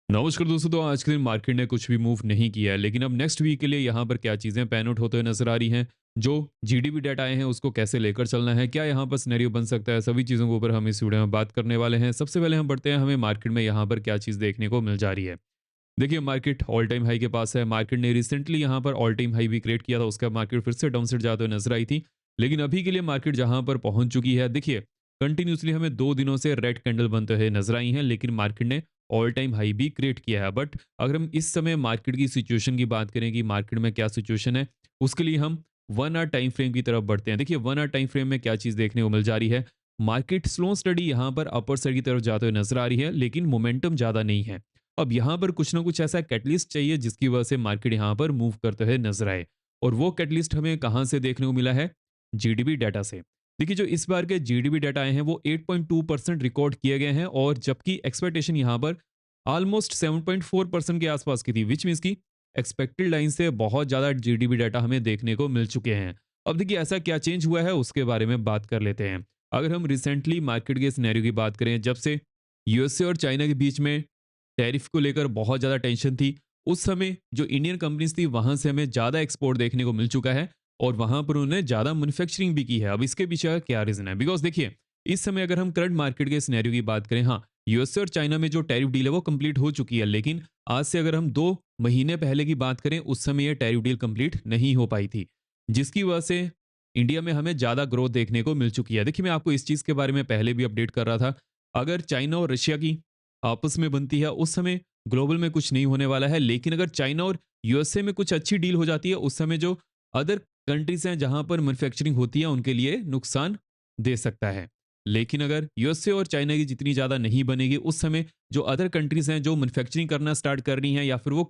नमस्कार दोस्तों। तो आज के दिन मार्केट ने कुछ भी मूव नहीं किया है, लेकिन अब नेक्स्ट वीक के लिए यहाँ पर क्या चीज़ें पैन आउट होते हुए नजर आ रही हैं। जो जीडीपी डाटा आए हैं उसको कैसे लेकर चलना है, क्या यहाँ पर सिनेरियो बन सकता है, सभी चीज़ों के ऊपर हम इस वीडियो में बात करने वाले हैं। सबसे पहले हम बढ़ते हैं, हमें मार्केट में यहाँ पर क्या चीज़ देखने को मिल जा रही है। देखिए, मार्केट ऑल टाइम हाई के पास है। मार्केट ने रिसेंटली यहाँ पर ऑल टाइम हाई भी क्रिएट किया था, उसका मार्केट फिर से डाउन साइड जाते हुए नजर आई थी। लेकिन अभी के लिए मार्केट जहाँ पर पहुंच चुकी है, देखिए कंटिन्यूसली हमें 2 दिनों से रेड कैंडल बनते हुए नजर आई हैं, लेकिन मार्केट ने ऑल टाइम हाई भी क्रिएट किया है। बट अगर हम इस समय मार्केट की सिचुएशन की बात करें कि मार्केट में क्या सिचुएशन है, उसके लिए हम 1 आवर टाइम फ्रेम की तरफ बढ़ते हैं। देखिए, 1 आवर टाइम फ्रेम में क्या चीज़ देखने को मिल जा रही है। मार्केट स्लो स्टडी यहाँ पर अपर साइड की तरफ जाते हुए नजर आ रही है, लेकिन मोमेंटम ज़्यादा नहीं है। अब यहाँ पर कुछ ना कुछ ऐसा कैटलिस्ट चाहिए जिसकी वजह से मार्केट यहाँ पर मूव करते हुए नजर आए। और वो कैटलिस्ट हमें कहाँ से देखने को मिला है? जीडीपी डाटा से। देखिए, जो इस बार के जीडीपी डाटा आए हैं वो 8.2% रिकॉर्ड किए गए हैं, और जबकि एक्सपेक्टेशन यहाँ पर ऑलमोस्ट 7.4% के आसपास की थी, विच मीन्स की एक्सपेक्टेड लाइन से बहुत ज़्यादा जीडीपी डाटा हमें देखने को मिल चुके हैं। अब देखिए, ऐसा क्या चेंज हुआ है उसके बारे में बात कर लेते हैं। अगर हम रिसेंटली मार्केट के सिनेरियो की बात करें, जब से यूएसए और चाइना के बीच में टैरिफ को लेकर बहुत ज़्यादा टेंशन थी, उस समय जो इंडियन कंपनीज थी वहाँ से हमें ज़्यादा एक्सपोर्ट देखने को मिल चुका है, और वहाँ पर उन्होंने ज़्यादा मैन्युफैक्चरिंग भी की है। अब इसके पीछे का क्या रीज़न है? बिकॉज़ देखिए, इस समय अगर हम करंट मार्केट के सिनेरियो की बात करें, हाँ, यूएसए और चाइना में जो टैरिफ डील है वो कंप्लीट हो चुकी है, लेकिन आज से अगर हम 2 महीने पहले की बात करें, उस समय ये टैरिफ डील कंप्लीट नहीं हो पाई थी, जिसकी वजह से इंडिया में हमें ज़्यादा ग्रोथ देखने को मिल चुकी है। देखिए, मैं आपको इस चीज़ के बारे में पहले भी अपडेट कर रहा था। अगर चाइना और रशिया की आपस में बनती है, उस समय ग्लोबल में कुछ नहीं होने वाला है, लेकिन अगर चाइना और यूएसए में कुछ अच्छी डील हो जाती है, उस समय जो अदर कंट्रीज़ हैं जहाँ पर मैन्युफैक्चरिंग होती है, उनके लिए नुकसान दे सकता है। लेकिन अगर यूएसए और चाइना की जितनी ज़्यादा नहीं बनेगी, उस समय जो अदर कंट्रीज़ हैं जो मैन्युफैक्चरिंग करना स्टार्ट कर रही हैं या फिर वो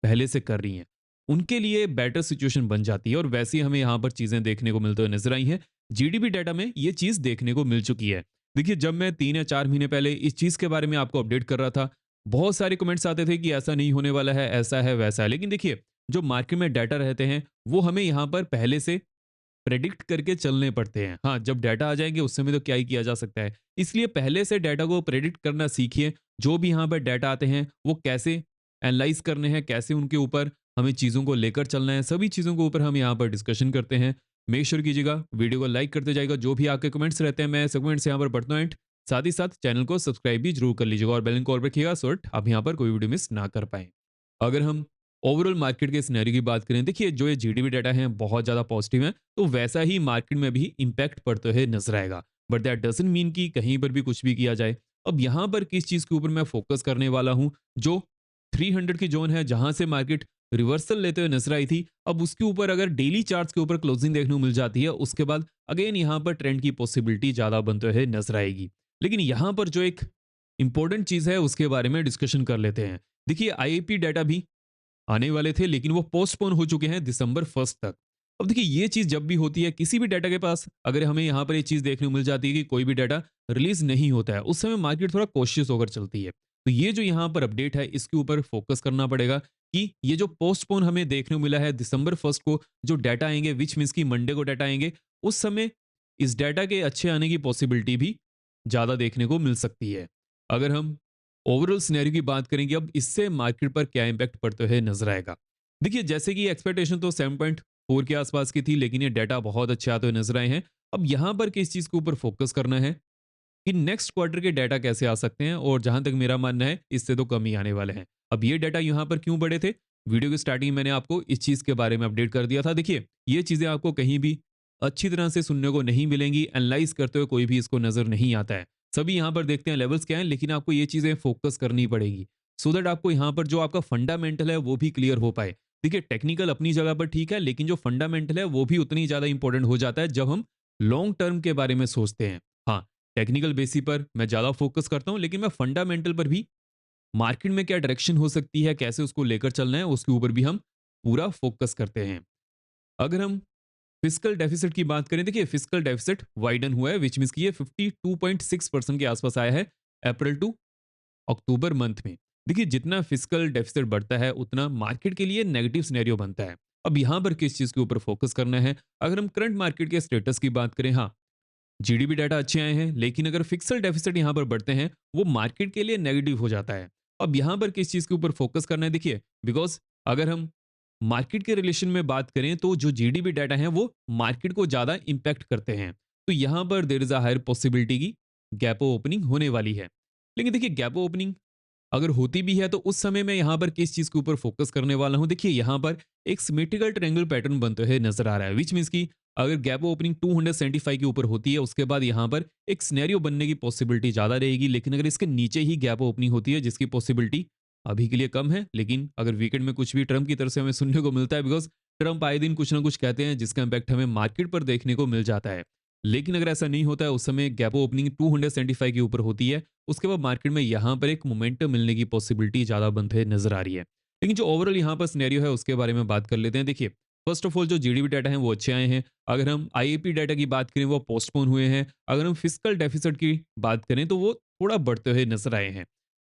पहले से कर रही हैं, उनके लिए बेटर सिचुएशन बन जाती है, और वैसे ही हमें यहाँ पर चीज़ें देखने को मिलते हुए नज़र आई हैं। जीडीपी डाटा में ये चीज़ देखने को मिल चुकी है। देखिए, जब मैं 3 या 4 महीने पहले इस चीज़ के बारे में आपको अपडेट कर रहा था, बहुत सारे कमेंट्स आते थे कि ऐसा नहीं होने वाला है, ऐसा है, वैसा है। लेकिन देखिए, जो मार्केट में डाटा रहते हैं, वो हमें यहाँ पर पहले से प्रेडिक्ट करके चलने पड़ते हैं। हाँ, जब डाटा आ जाएँगे उस समय तो क्या ही किया जा सकता है। इसलिए पहले से डाटा को प्रेडिक्ट करना सीखिए। जो भी यहाँ पर डाटा आते हैं, वो कैसे एनालाइज़ करने हैं, कैसे उनके ऊपर हमें चीज़ों को लेकर चलना है, सभी चीज़ों के ऊपर हम यहाँ पर डिस्कशन करते हैं। मेक श्योर कीजिएगा, वीडियो को लाइक करते जाइएगा। जो भी आपके कमेंट्स रहते हैं, मैं सब कमेंट्स यहाँ पर पढ़ता हूँ, एंड साथ ही साथ चैनल को सब्सक्राइब भी ज़रूर कर लीजिएगा और बेल आइकन कॉल पर रखिएगा, सो दैट आप यहाँ पर कोई वीडियो मिस ना कर पाएँ। अगर हम ओवरऑल मार्केट के सिनेरियो की बात करें, देखिए जो ये जीडीपी डाटा है बहुत ज़्यादा पॉजिटिव है, तो वैसा ही मार्केट में भी इम्पैक्ट पड़ते हुए नजर आएगा। बट दैट डजंट मीन कि कहीं पर भी कुछ भी किया जाए। अब यहाँ पर किस चीज़ के ऊपर मैं फोकस करने वाला हूँ, जो 300 की जोन है जहाँ से मार्केट रिवर्सल लेते हुए नजर आई थी, अब उसके ऊपर अगर डेली चार्ट्स के ऊपर क्लोजिंग देखने को मिल जाती है, उसके बाद अगेन यहाँ पर ट्रेंड की पॉसिबिलिटी ज़्यादा बनते हुए नजर आएगी। लेकिन यहाँ पर जो एक इंपॉर्टेंट चीज़ है उसके बारे में डिस्कशन कर लेते हैं। देखिए, आईआईपी डाटा भी आने वाले थे, लेकिन वो पोस्टपोन हो चुके हैं दिसंबर 1 तक। अब देखिए, ये चीज़ जब भी होती है किसी भी डाटा के पास, अगर हमें यहाँ पर ये चीज़ देखने को मिल जाती है कि कोई भी डाटा रिलीज़ नहीं होता है, उस समय मार्केट थोड़ा कॉशियस होकर चलती है। तो ये जो यहाँ पर अपडेट है, इसके ऊपर फोकस करना पड़ेगा कि ये जो पोस्टपोन हमें देखने को मिला है दिसंबर 1 को जो डाटा आएँगे, व्हिच मीन्स कि मंडे को डाटा आएँगे, उस समय इस डाटा के अच्छे आने की पॉसिबिलिटी भी ज़्यादा देखने को मिल सकती है। अगर हम ओवरऑल सिनेरियो की बात करेंगे, अब इससे मार्केट पर क्या इम्पैक्ट पड़ते हुए नजर आएगा। देखिए, जैसे कि एक्सपेक्टेशन तो 7.4 के आसपास की थी, लेकिन ये डाटा बहुत अच्छे आते हुए नजर आए हैं। अब यहाँ पर किस चीज़ के ऊपर फोकस करना है कि नेक्स्ट क्वार्टर के डाटा कैसे आ सकते हैं, और जहां तक मेरा मानना है इससे तो कम ही आने वाले हैं। अब ये डाटा यहाँ पर क्यों बढ़े थे? वीडियो की स्टार्टिंग में मैंने आपको इस चीज़ के बारे में अपडेट कर दिया था। देखिए, ये चीज़ें आपको कहीं भी अच्छी तरह से सुनने को नहीं मिलेंगी, एनालाइज करते हुए कोई भी इसको नजर नहीं आता है। सभी यहाँ पर देखते हैं लेवल्स क्या हैं, लेकिन आपको ये चीज़ें फोकस करनी पड़ेगी, सो दैट आपको यहाँ पर जो आपका फंडामेंटल है वो भी क्लियर हो पाए। देखिए, टेक्निकल अपनी जगह पर ठीक है, लेकिन जो फंडामेंटल है वो भी उतनी ज़्यादा इंपॉर्टेंट हो जाता है जब हम लॉन्ग टर्म के बारे में सोचते हैं। हाँ, टेक्निकल बेसिस पर मैं ज़्यादा फोकस करता हूँ, लेकिन मैं फंडामेंटल पर भी, मार्केट में क्या डायरेक्शन हो सकती है, कैसे उसको लेकर चलना है, उसके ऊपर भी हम पूरा फोकस करते हैं। अगर हम फिस्कल डेफिसिट की बात करें, देखिए फिस्कल डेफिसिट वाइडन हुआ है, विच मीन्स कि ये 52.6% के आसपास आया है अप्रैल टू अक्टूबर मंथ में। देखिए, जितना फिस्कल डेफिसिट बढ़ता है उतना मार्केट के लिए नेगेटिव सिनेरियो बनता है। अब यहाँ पर किस चीज़ के ऊपर फोकस करना है? अगर हम करंट मार्केट के स्टेटस की बात करें, हाँ, जीडीपी डाटा अच्छे आए हैं, लेकिन अगर फिक्सल डेफिसिट यहाँ पर बढ़ते हैं, वो मार्केट के लिए नेगेटिव हो जाता है। अब यहाँ पर किस चीज़ के ऊपर फोकस करना है देखिए, बिकॉज़ अगर हम मार्केट के रिलेशन में बात करें तो जो जीडीपी डाटा है वो मार्केट को ज़्यादा इम्पैक्ट करते हैं। तो यहाँ पर there is a higher possibility की गैप ओपनिंग होने वाली है। लेकिन देखिए गैप ओपनिंग अगर होती भी है तो उस समय मैं यहाँ पर किस चीज़ के ऊपर फोकस करने वाला हूँ। देखिए यहाँ पर एक सिमेट्रिकल ट्रायंगल पैटर्न बनते हुए नजर आ रहा है, विच मीन्स कि अगर गैप ओपनिंग 275 के ऊपर होती है उसके बाद यहाँ पर एक सिनेरियो बनने की पॉसिबिलिटी ज़्यादा रहेगी। लेकिन अगर इसके नीचे ही गैप ओपनिंग होती है जिसकी पॉसिबिलिटी अभी के लिए कम है, लेकिन अगर वीकेंड में कुछ भी ट्रम्प की तरफ से हमें सुनने को मिलता है, बिकॉज ट्रम्प आए दिन कुछ ना कुछ कहते हैं जिसका इम्पैक्ट हमें मार्केट पर देखने को मिल जाता है। लेकिन अगर ऐसा नहीं होता है, उस समय गैप ओपनिंग 275 के ऊपर होती है, उसके बाद मार्केट में यहाँ पर एक मोमेंटम मिलने की पॉसिबिलिटी ज़्यादा बनते हुए नजर आ रही है। लेकिन जो ओवरऑल यहाँ पर सिनेरियो है उसके बारे में बात कर लेते हैं। देखिए फर्स्ट ऑफ ऑल जो जीडीपी डाटा है वो अच्छे आए हैं। अगर हम आईएपी डाटा की बात करें वो पोस्टपोन हुए हैं। अगर हम फिजिकल डेफिसिट की बात करें तो वो थोड़ा बढ़ते हुए नजर आए हैं।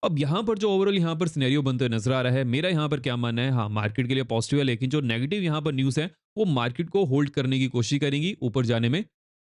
अब यहाँ पर जो ओवरऑल यहाँ पर सिनेरियो बनते हुए नजर आ रहा है, मेरा यहाँ पर क्या मानना है, हाँ मार्केट के लिए पॉजिटिव है, लेकिन जो नेगेटिव यहाँ पर न्यूज़ है वो मार्केट को होल्ड करने की कोशिश करेंगी, ऊपर जाने में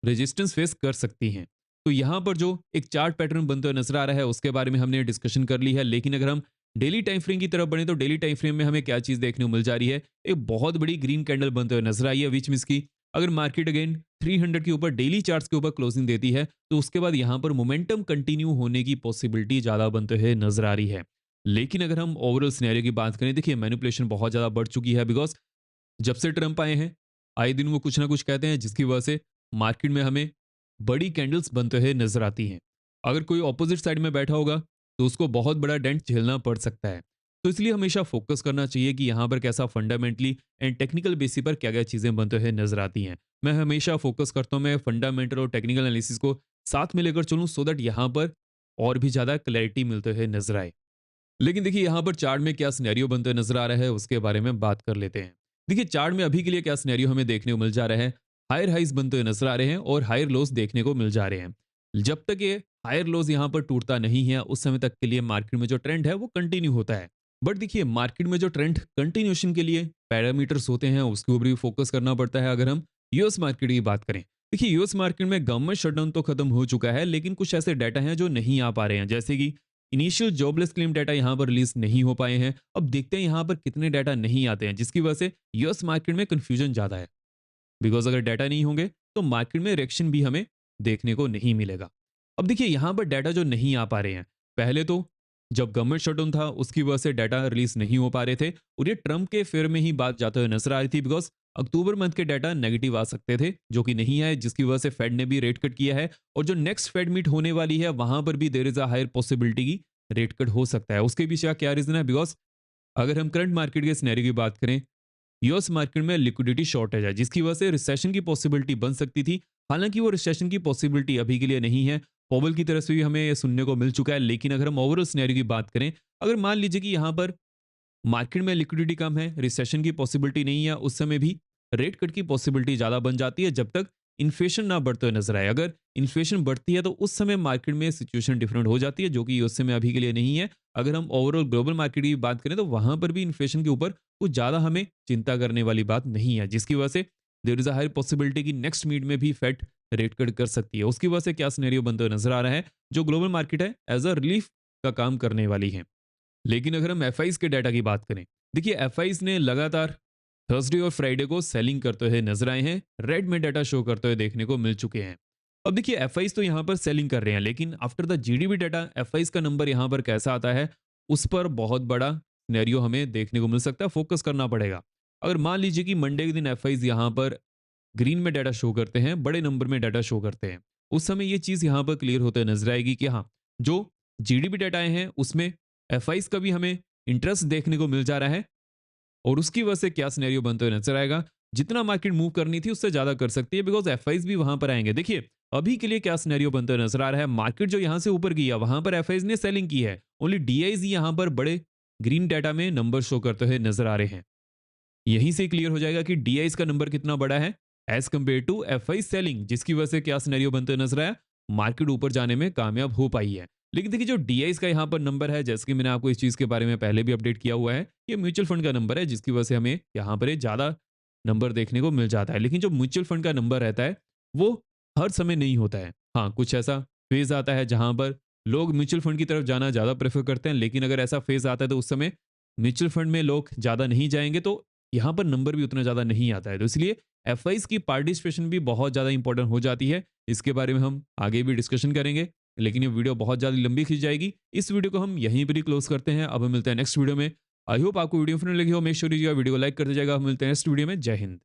रेजिस्टेंस फेस कर सकती हैं। तो यहाँ पर जो एक चार्ट पैटर्न बनते हुए नजर आ रहा है उसके बारे में हमने डिस्कशन कर ली है। लेकिन अगर हम डेली टाइम फ्रेम की तरफ बढ़े तो डेली टाइम फ्रेम में हमें क्या चीज़ देखने को मिल जा रही है, एक बहुत बड़ी ग्रीन कैंडल बनते हुए नजर आई है, विच मीन्स की अगर मार्केट अगेन 300 के ऊपर डेली चार्ट्स के ऊपर क्लोजिंग देती है तो उसके बाद यहाँ पर मोमेंटम कंटिन्यू होने की पॉसिबिलिटी ज़्यादा बनते हुए नजर आ रही है। लेकिन अगर हम ओवरऑल सिनेरियो की बात करें, देखिए मैनिपुलेशन बहुत ज़्यादा बढ़ चुकी है, बिकॉज जब से ट्रंप आए हैं आए दिन वो कुछ ना कुछ कहते हैं जिसकी वजह से मार्केट में हमें बड़ी कैंडल्स बनते हुए नजर आती हैं। अगर कोई ऑपोजिट साइड में बैठा होगा तो उसको बहुत बड़ा डेंट झेलना पड़ सकता है। तो इसलिए हमेशा फोकस करना चाहिए कि यहाँ पर कैसा फंडामेंटली एंड टेक्निकल बेसिस पर क्या क्या चीज़ें बनते हुए नजर आती हैं। मैं हमेशा फोकस करता हूँ, मैं फंडामेंटल और टेक्निकल एनालिसिस को साथ में लेकर चलूँ सो दैट यहाँ पर और भी ज़्यादा क्लैरिटी मिलते हुए नजर आए। लेकिन देखिए यहाँ पर चार्ट में क्या सिनेरियो बनते हुए नजर आ रहा है उसके बारे में बात कर लेते हैं। देखिए चार्ट में अभी के लिए क्या सिनेरियो हमें देखने को मिल जा रहा है, हायर हाइज बनते हुए नजर आ रहे हैं और हायर लोस देखने को मिल जा रहे हैं। जब तक ये हायर लोस यहाँ पर टूटता नहीं है उस समय तक के लिए मार्केट में जो ट्रेंड है वो कंटिन्यू होता है। बट देखिए मार्केट में जो ट्रेंड कंटिन्यूशन के लिए पैरामीटर्स होते हैं उसके ऊपर भी फोकस करना पड़ता है। अगर हम यूएस मार्केट की बात करें, देखिए यूएस मार्केट में गवर्नमेंट शटडाउन तो खत्म हो चुका है लेकिन कुछ ऐसे डाटा हैं जो नहीं आ पा रहे हैं, जैसे कि इनिशियल जॉबलेस क्लेम डाटा यहाँ पर रिलीज नहीं हो पाए हैं। अब देखते हैं यहाँ पर कितने डाटा नहीं आते हैं, जिसकी वजह से यूएस मार्केट में कंफ्यूजन ज़्यादा है। बिकॉज अगर डाटा नहीं होंगे तो मार्केट में रिएक्शन भी हमें देखने को नहीं मिलेगा। अब देखिए यहाँ पर डाटा जो नहीं आ पा रहे हैं, पहले तो जब गवर्नमेंट शटडाउन था उसकी वजह से डाटा रिलीज नहीं हो पा रहे थे और ये ट्रम्प के फेयर में ही बात जाते हुए नजर आ रही थी, बिकॉज अक्टूबर मंथ के डाटा नेगेटिव आ सकते थे जो कि नहीं आए, जिसकी वजह से फेड ने भी रेट कट किया है। और जो नेक्स्ट फेड मीट होने वाली है वहां पर भी there is a higher possibility की रेट कट हो सकता है। उसके पीछे का क्या रीजन है, बिकॉज अगर हम करंट मार्केट के सिनेरियो की बात करें, यूएस मार्केट में लिक्विडिटी शॉर्टेज है जिसकी वजह से रिसेशन की पॉसिबिलिटी बन सकती थी। हालांकि वो रिसेशन की पॉसिबिलिटी अभी के लिए नहीं है, पॉवल की तरफ से भी हमें ये सुनने को मिल चुका है। लेकिन अगर हम ओवरऑल सिनेरियो की बात करें, अगर मान लीजिए कि यहाँ पर मार्केट में लिक्विडिटी कम है, रिसेशन की पॉसिबिलिटी नहीं है, उस समय भी रेट कट की पॉसिबिलिटी ज़्यादा बन जाती है जब तक इन्फ्लेशन ना बढ़ते हुए नजर आए। अगर इन्फ्लेशन बढ़ती है तो उस समय मार्केट में सिचुएशन डिफरेंट हो जाती है जो कि उस समय अभी के लिए नहीं है। अगर हम ओवरऑल ग्लोबल मार्केट की बात करें तो वहां पर भी इन्फ्लेशन के ऊपर कुछ ज़्यादा हमें चिंता करने वाली बात नहीं है, जिसकी वजह से देर इज अ हाई पॉसिबिलिटी कि नेक्स्ट मीट में भी फेड रेट कट कर सकती है। उसकी वजह से क्या सिनेरियो बनते हुए नजर आ रहा है, जो ग्लोबल मार्केट है एज अ रिलीफ का काम करने वाली है। लेकिन अगर हम एफ के डाटा की बात करें, देखिए एफ ने लगातार थर्सडे और फ्राइडे को सेलिंग करते हुए नजर आए हैं, रेड में डाटा शो करते हुए देखने को मिल चुके हैं। अब देखिए एफ तो यहाँ पर सेलिंग कर रहे हैं, लेकिन after the GDP data F का नंबर यहाँ पर कैसा आता है उस पर बहुत बड़ा सिनेरियो हमें देखने को मिल सकता है, फोकस करना पड़ेगा। अगर मान लीजिए कि मंडे के दिन एफ यहाँ पर ग्रीन में डाटा शो करते हैं, बड़े नंबर में डाटा शो करते हैं, उस समय ये चीज़ यहाँ पर क्लियर होते नजर आएगी कि हाँ जो जीडीपी डाटा आए हैं उसमें एफ का भी हमें इंटरेस्ट देखने को मिल जा रहा है। और उसकी वजह से क्या सिनेरियो बनते हुए नजर आएगा, जितना मार्केट मूव करनी थी उससे ज्यादा कर सकती है, बिकॉज एफ भी वहां पर आएंगे। देखिए अभी के लिए क्या सिनेरियो बनते हुए नजर आ रहा है, मार्केट जो यहां से ऊपर गया वहां पर एफ ने सेलिंग की है, ओनली डीआईज यहां पर बड़े ग्रीन डाटा में नंबर शो करते हुए नजर आ रहे हैं। यहीं से क्लियर हो जाएगा कि डीआईज का नंबर कितना बड़ा है as compared to F selling, जिसकी वजह से क्या सिनेरियो बनते हुए नजर आया, मार्केट ऊपर जाने में कामयाब हो पाई है। लेकिन देखिए जो डीआईज का यहाँ पर नंबर है, जैसे कि मैंने आपको इस चीज़ के बारे में पहले भी अपडेट किया हुआ है, ये म्यूचुअल फंड का नंबर है जिसकी वजह से हमें यहाँ पर ज़्यादा नंबर देखने को मिल जाता है। लेकिन जो म्यूचुअल फंड का नंबर रहता है वो हर समय नहीं होता है। हाँ कुछ ऐसा फेज आता है जहाँ पर लोग म्यूचुअल फंड की तरफ जाना ज़्यादा प्रेफर करते हैं, लेकिन अगर ऐसा फेज़ आता है तो उस समय म्यूचुअल फंड में लोग ज़्यादा नहीं जाएँगे, तो यहाँ पर नंबर भी उतना ज़्यादा नहीं आता है। तो इसलिए एफआईज़ की पार्टिसिपेशन भी बहुत ज़्यादा इंपॉर्टेंट हो जाती है। इसके बारे में हम आगे भी डिस्कशन करेंगे, लेकिन ये वीडियो बहुत ज़्यादा लंबी खिंच जाएगी। इस वीडियो को हम यहीं पर ही क्लोज़ करते हैं। अब हम मिलते हैं नेक्स्ट वीडियो में। आई होप आपको वीडियो पसंद लगी हो। मेक श्योर वीडियो को लाइक कर दीजिएगा। हम मिलते हैं नेक्स्ट वीडियो में। जय हिंद।